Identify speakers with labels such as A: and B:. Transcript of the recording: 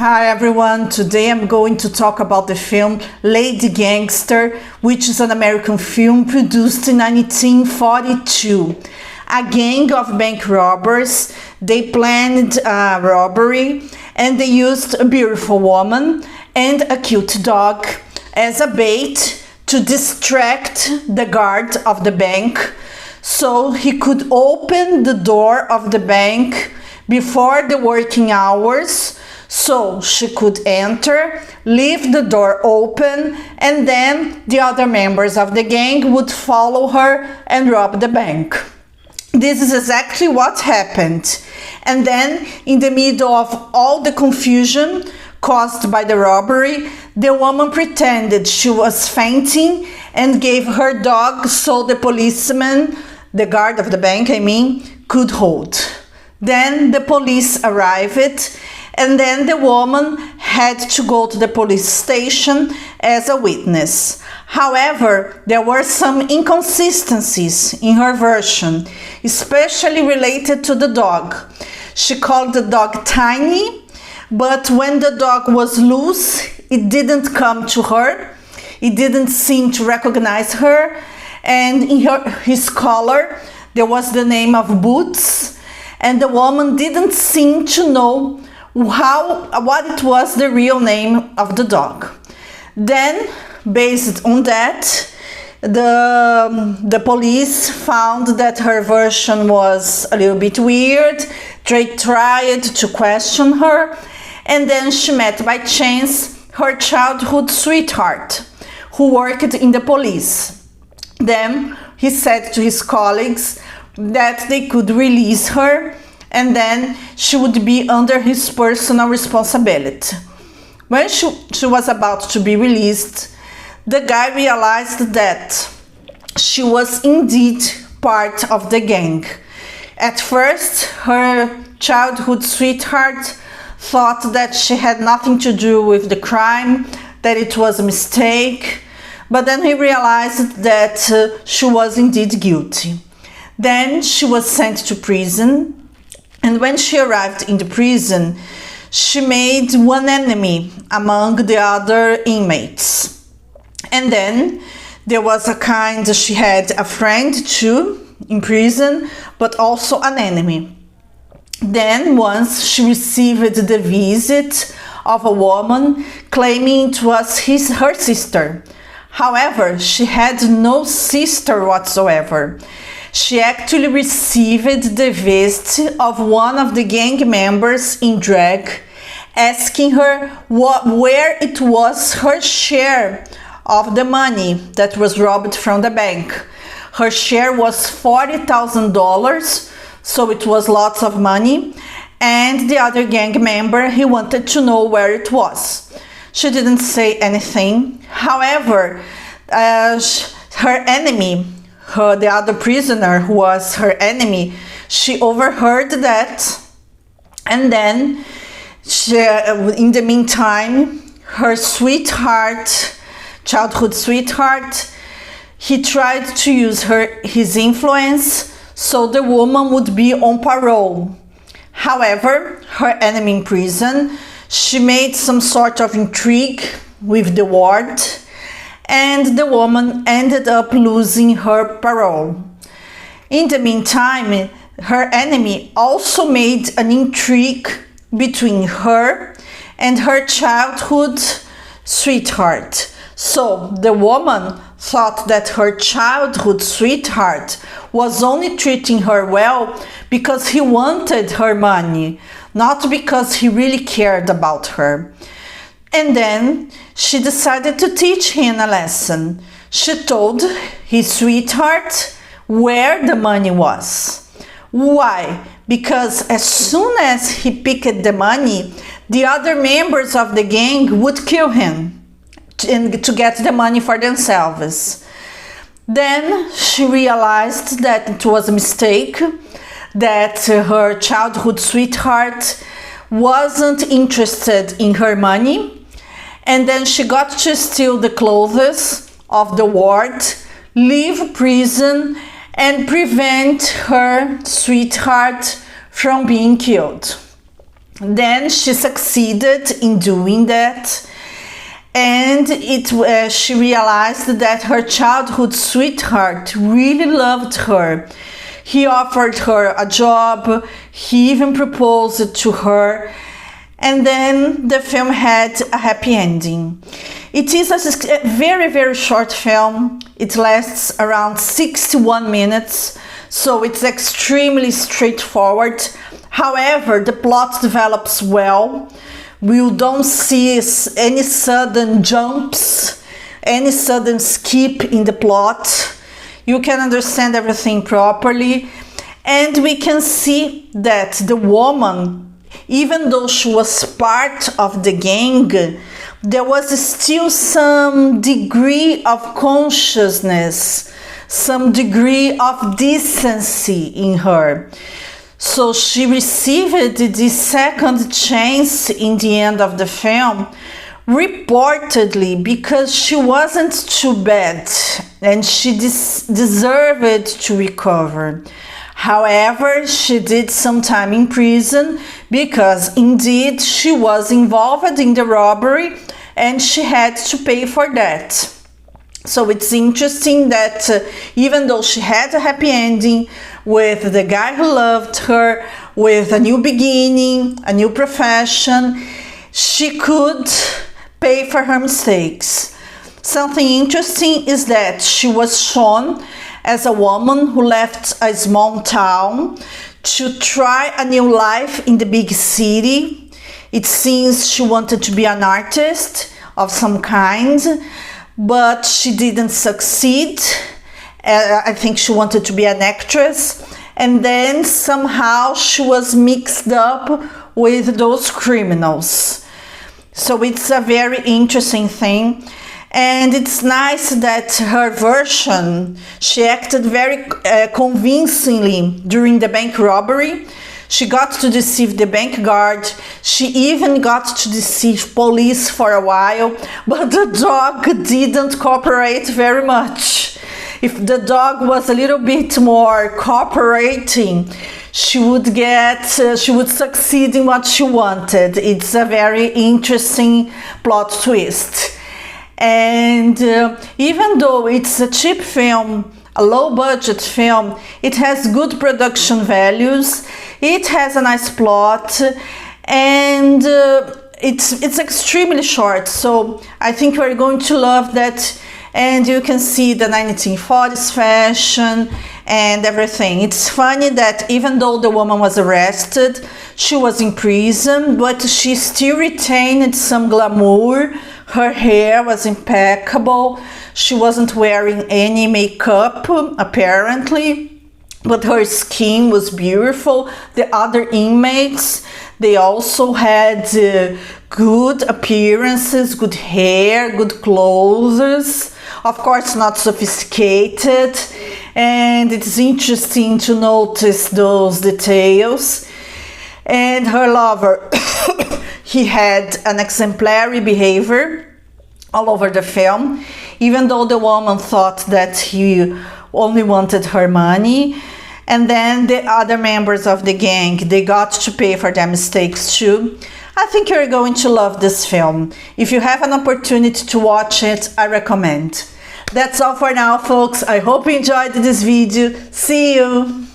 A: Hi everyone, today I'm going to talk about the film Lady Gangster, which is an American film produced in 1942. A gang of bank robbers, they planned a robbery and they used a beautiful woman and a cute dog as a bait to distract the guard of the bank so he could open the door of the bank before the working hours, so she could enter, leave the door open, and then the other members of the gang would follow her and rob the bank. This is exactly what happened. And then, in the middle of all the confusion caused by the robbery, the woman pretended she was fainting and gave her dog so the policeman, the guard of the bank, could hold. Then the police arrived, and then the woman had to go to the police station as a witness. However, there were some inconsistencies in her version, especially related to the dog. She called the dog Tiny, but when the dog was loose, it didn't come to her. It didn't seem to recognize her, and in his collar there was the name of Boots, and the woman didn't seem to know what it was the real name of the dog. Then, based on that, the police found that her version was a little bit weird. They tried to question her, and then she met by chance her childhood sweetheart, who worked in the police. Then he said to his colleagues that they could release her, and then she would be under his personal responsibility. When she was about to be released, the guy realized that she was indeed part of the gang. At first, her childhood sweetheart thought that she had nothing to do with the crime, that it was a mistake, but then he realized that she was indeed guilty. Then she was sent to prison. And when she arrived in the prison, she made one enemy among the other inmates. And then there was she had a friend too in prison, but also an enemy. Then once she received the visit of a woman claiming it was her sister. However, she had no sister whatsoever. She actually received the visit of one of the gang members in drag, asking her where it was her share of the money that was robbed from the bank. Her share was $40,000, so it was lots of money, and the other gang member, he wanted to know where it was. She didn't say anything. However, her enemy, the other prisoner who was her enemy, she overheard that, and then in the meantime, her childhood sweetheart, he tried to use his influence so the woman would be on parole. However, her enemy in prison, she made some sort of intrigue with the ward, and the woman ended up losing her parole. In the meantime, her enemy also made an intrigue between her and her childhood sweetheart. So the woman thought that her childhood sweetheart was only treating her well because he wanted her money, not because he really cared about her. And then she decided to teach him a lesson. She told his sweetheart where the money was. Why? Because as soon as he picked the money, the other members of the gang would kill him to get the money for themselves. Then she realized that it was a mistake, that her childhood sweetheart wasn't interested in her money. And then she got to steal the clothes of the ward, leave prison, and prevent her sweetheart from being killed. Then she succeeded in doing that, and she realized that her childhood sweetheart really loved her. He offered her a job, he even proposed to her, and then the film had a happy ending. It is a very, very short film. It lasts around 61 minutes, so it's extremely straightforward. However, the plot develops well. We don't see any sudden jumps, any sudden skip in the plot. You can understand everything properly, and we can see that the woman, even though she was part of the gang, there was still some degree of consciousness, some degree of decency in her. So she received the second chance in the end of the film, reportedly because she wasn't too bad and she deserved to recover. However, she did some time in prison because indeed she was involved in the robbery and she had to pay for that. So it's interesting that even though she had a happy ending with the guy who loved her, with a new beginning, a new profession, she could pay for her mistakes. Something interesting is that she was shown as a woman who left a small town to try a new life in the big city. It seems she wanted to be an artist of some kind, but she didn't succeed. I think she wanted to be an actress, and then somehow she was mixed up with those criminals. So it's a very interesting thing. And it's nice that her version, she acted very convincingly during the bank robbery. She got to deceive the bank guard. She even got to deceive police for a while, but the dog didn't cooperate very much. If the dog was a little bit more cooperating, she would succeed in what she wanted. It's a very interesting plot twist. And even though it's a cheap film, a low budget film, it has good production values, it has a nice plot, and it's extremely short, so I think we're going to love that. And you can see the 1940s fashion and everything. It's funny that even though the woman was arrested, she was in prison, but she still retained some glamour. Her hair was impeccable. She wasn't wearing any makeup, apparently, but her skin was beautiful. The other inmates, they also had good appearances, good hair, good clothes. Of course, not sophisticated, and it's interesting to notice those details. And her lover, he had an exemplary behavior all over the film, even though the woman thought that he only wanted her money. And then the other members of the gang, they got to pay for their mistakes too. I think you're going to love this film. If you have an opportunity to watch it, I recommend. That's all for now, folks. I hope you enjoyed this video. See you!